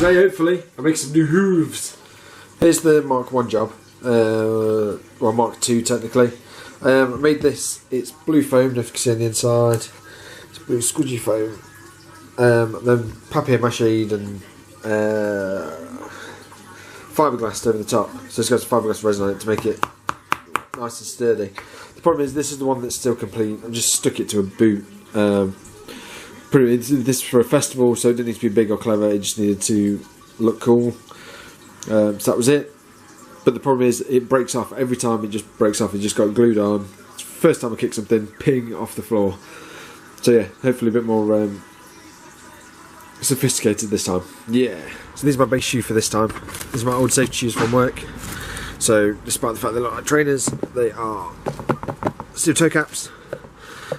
Today, hopefully, I'll make some new hooves. Here's the Mark 1 job, well, Mark 2 technically. I made this, it's blue foam, if you can see on the inside. It's blue squidgy foam. Then papier mâché and fiberglass over the top. So it's got some fiberglass resin on it to make it nice and sturdy. The problem is this is the one that's still complete. I just stuck it to a boot. This is for a festival, so it didn't need to be big or clever, it just needed to look cool. So that was it. But the problem is it breaks off every time. It just breaks off. It just got glued on. It's the first time I kick something, ping off the floor. So yeah, hopefully a bit more sophisticated this time. Yeah. So these are my base shoe for this time. These are my old safety shoes from work. So despite the fact they look like trainers, they are steel toe caps.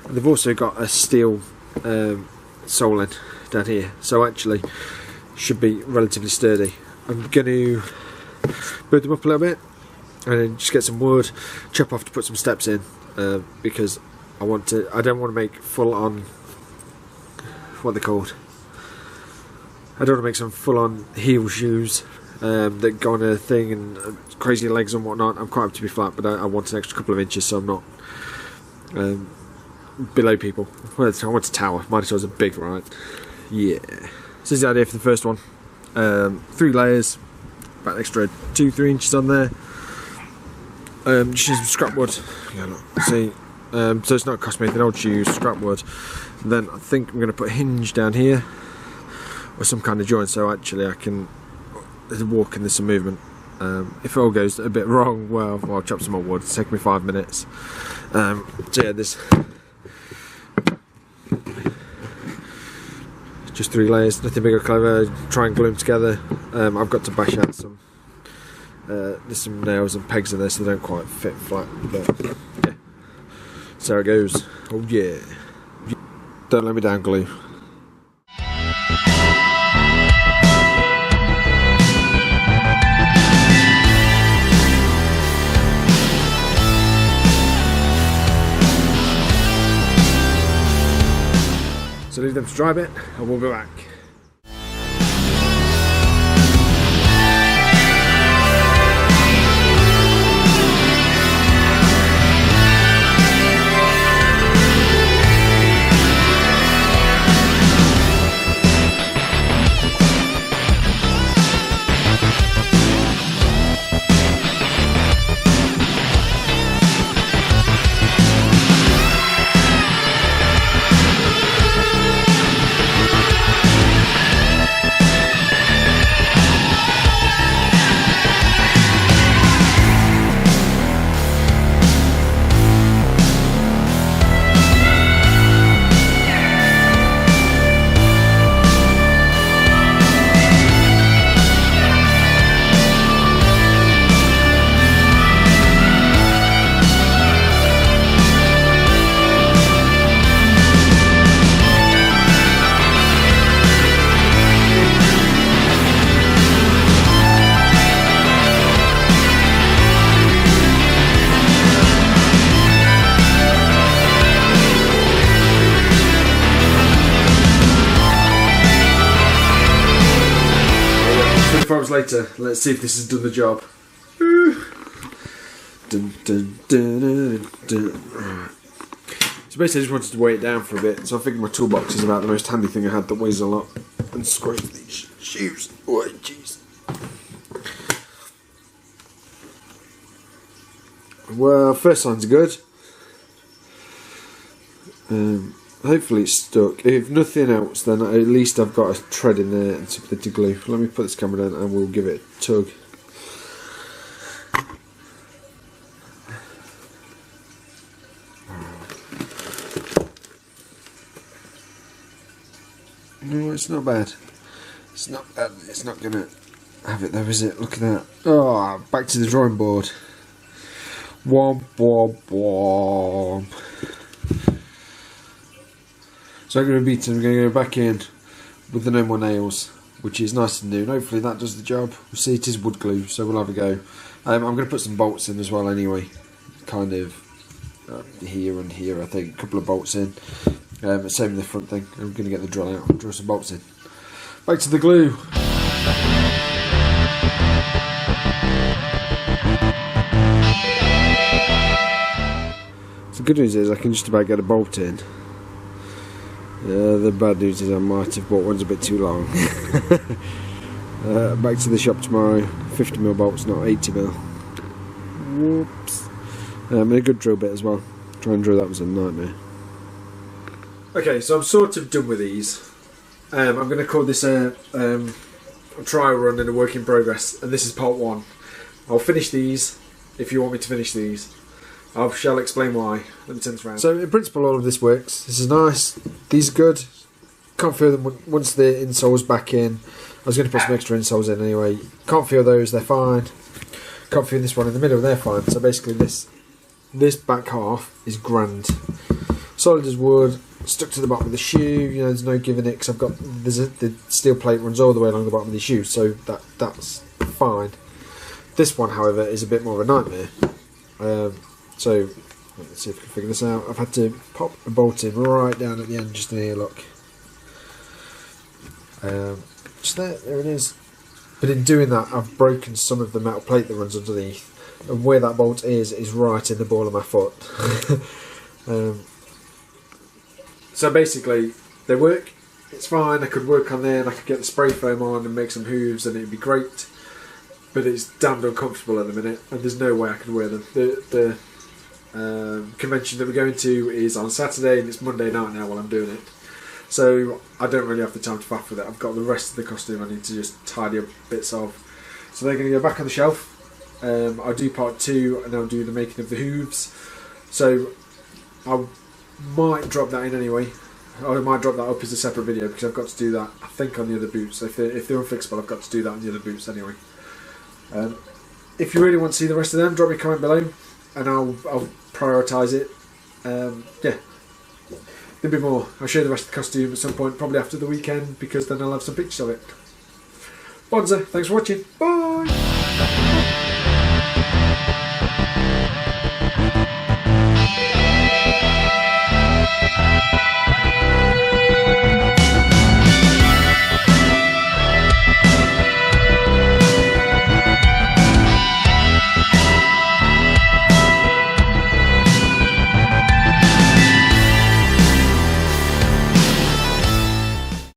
And they've also got a steel sole in down here, so actually should be relatively sturdy. I'm going to build them up a little bit and then just get some wood, chop off to put some steps in, because I don't want to make full on, what they're called, I don't want to make some full on heel shoes that go on a thing and crazy legs and whatnot. I'm quite happy to be flat, but I want an extra couple of inches so I'm not below people. I want a tower. Minotaurs are big, right? Yeah. So this is the idea for the first one. 3 layers, about an extra 2-3 inches on there. Just use some scrap wood. Yeah, look, see. So it's not cost me anything. I'll just use scrap wood. And then I think I'm going to put a hinge down here or some kind of joint, so actually I can. There's a walk and there's some movement. If it all goes a bit wrong, well, I'll chop some more wood. It's taken me 5 minutes. So yeah, this. Just 3 layers, nothing big or clever. Try and glue them together. I've got to bash out some. There's some nails and pegs in there, so they don't quite fit flat. But yeah, so it goes. Oh yeah! Don't let me down, glue. So leave them to dry a bit and we'll be back. Hours later, let's see if this has done the job. Dun, dun, dun, dun, dun. Right. So basically I just wanted to weigh it down for a bit, so I figured my toolbox is about the most handy thing I had that weighs a lot. And scrape these shoes. Oh jeez. Well, first signs are good. Hopefully it's stuck. If nothing else, then at least I've got a thread in there and something to glue. Let me put this camera down and we'll give it a tug. No, it's not bad. It's not bad. It's not gonna have it though, is it? Look at that. Oh, back to the drawing board. Womp womp womp. So I'm going to go back in with the no more nails, which is nice and new, and hopefully that does the job. We'll see, it is wood glue, so we'll have a go. I'm going to put some bolts in as well anyway, kind of here and here, I think, a couple of bolts in. Same in the front thing. I'm going to get the drill out and drill some bolts in. Back to the glue. The good news is I can just about get a bolt in. The bad news is I might have bought one's a bit too long. Back to the shop tomorrow. 50mm bolts, not 80mm. Whoops. And a good drill bit as well. Trying to drill that was a nightmare. Okay, so I'm sort of done with these. I'm going to call this a trial run and a work in progress, and this is part 1. I'll finish these if you want me to finish these. I shall explain why. Let me turn this around. So in principle all of this works. This is nice. These are good. Can't feel them once the insole's back in. I was going to put some extra insoles in anyway. Can't feel those, they're fine. Can't feel this one in the middle, they're fine. So basically this back half is grand. Solid as wood. Stuck to the bottom of the shoe, you know, there's no giving it because I've got the steel plate runs all the way along the bottom of the shoe, so that's fine. This one, however, is a bit more of a nightmare. So let's see if we can figure this out. I've had to pop a bolt in right down at the end, just in here. Look, just there it is. But in doing that, I've broken some of the metal plate that runs underneath, and where that bolt is right in the ball of my foot. So basically, they work, it's fine, I could work on there and I could get the spray foam on and make some hooves and it'd be great, but it's damned uncomfortable at the minute and there's no way I can wear them. The convention that we're going to is on Saturday and it's Monday night now while I'm doing it, so I don't really have the time to faff with it. I've got the rest of the costume I need to just tidy up bits of, so they're going to go back on the shelf. I'll do part 2 and I'll do the making of the hooves, so I might drop that in anyway. I might drop that up as a separate video because I've got to do that, I think, on the other boots. If they're unfixable, I've got to do that on the other boots anyway. If you really want to see the rest of them, drop me a comment below and I'll prioritise it. Yeah, there'll be more. I'll show you the rest of the costume at some point, probably after the weekend, because then I'll have some pictures of it. Bonza, thanks for watching. Bye!